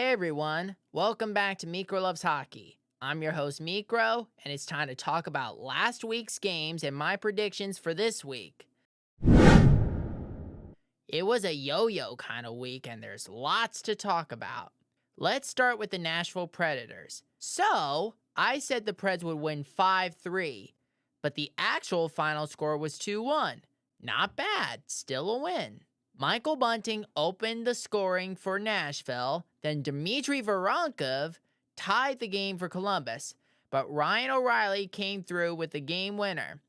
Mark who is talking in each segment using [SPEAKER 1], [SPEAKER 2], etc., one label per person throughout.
[SPEAKER 1] Hey everyone, welcome back to Mikro Loves Hockey. I'm your host Mikro, and it's time to talk about last week's games and my predictions for this week. It was a yo-yo kind of week, and there's lots to talk about. Let's start with the Nashville Predators. So, I said the Preds would win 5-3, but the actual final score was 2-1. Not bad, still a win. Michael Bunting opened the scoring for Nashville, then Dmitry Voronkov tied the game for Columbus, but Ryan O'Reilly came through with the game winner.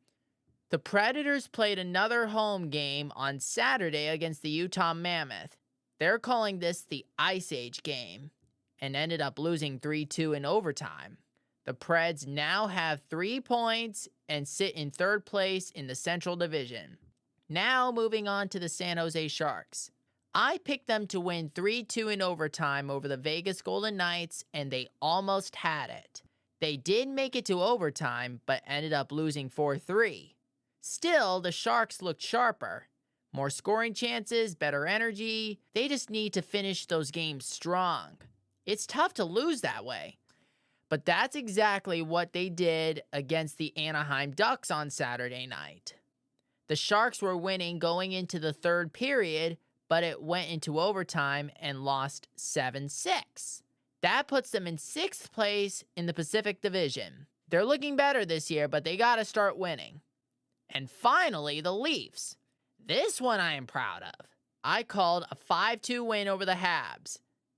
[SPEAKER 1] The Predators played another home game on Saturday against the Utah Mammoth. They're calling this the Ice Age game, and ended up losing 3-2 in overtime. The Preds now have 3 points and sit in third place in the Central Division. Now moving on to the San Jose Sharks. I picked them to win 3-2 in overtime over the Vegas Golden Knights, and they almost had it. They did make it to overtime, but ended up losing 4-3. Still, the Sharks looked sharper. More scoring chances, better energy. They just need to finish those games strong. It's tough to lose that way. But that's exactly what they did against the Anaheim Ducks on Saturday night. The Sharks were winning going into the third period, but it went into overtime and lost 7-6. That puts them in 6th place in the Pacific Division. They're looking better this year, but they gotta start winning. And finally, the Leafs. This one I am proud of. I called a 5-2 win over the Habs,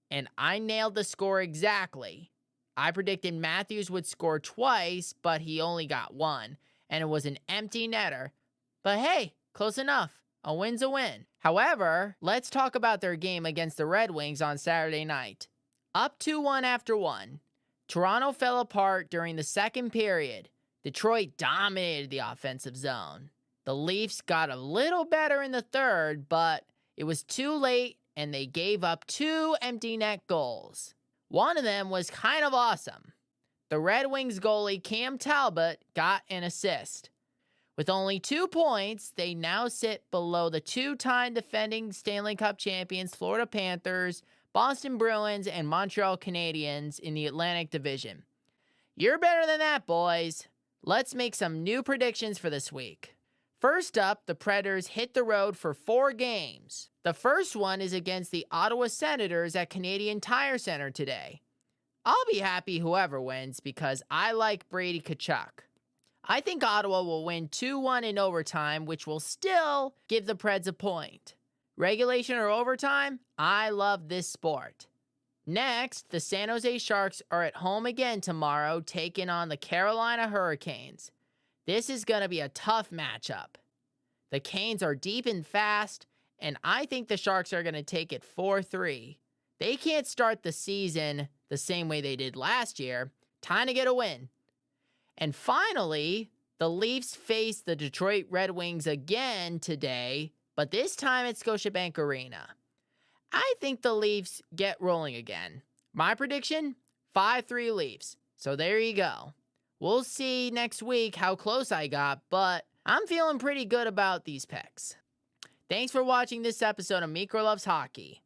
[SPEAKER 1] and I nailed the score exactly. I predicted Matthews would score twice, but he only got one, and it was an empty netter. But hey, close enough. A win's a win. However, let's talk about their game against the Red Wings on Saturday night. Up 2-1 after 1. Toronto fell apart during the second period. Detroit dominated the offensive zone. The Leafs got a little better in the third, but it was too late and they gave up 2 empty net goals. One of them was kind of awesome. The Red Wings goalie Cam Talbot got an assist. With only 2 points, they now sit below the 2-time defending Stanley Cup champions Florida Panthers, Boston Bruins, and Montreal Canadiens in the Atlantic Division. You're better than that, boys. Let's make some new predictions for this week. First up, the Predators hit the road for 4 games. The first one is against the Ottawa Senators at Canadian Tire Center today. I'll be happy whoever wins because I like Brady Tkachuk. I think Ottawa will win 2-1 in overtime, which will still give the Preds a point. Regulation or overtime? I love this sport. Next, the San Jose Sharks are at home again tomorrow, taking on the Carolina Hurricanes. This is going to be a tough matchup. The Canes are deep and fast, and I think the Sharks are going to take it 4-3. They can't start the season the same way they did last year. Time to get a win. And finally, the Leafs face the Detroit Red Wings again today, but this time at Scotiabank Arena. I think the Leafs get rolling again. My prediction? 5-3 Leafs. So there you go. We'll see next week how close I got, but I'm feeling pretty good about these picks. Thanks for watching this episode of Mikro Loves Hockey.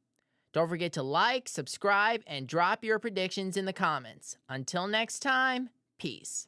[SPEAKER 1] Don't forget to like, subscribe, and drop your predictions in the comments. Until next time, peace.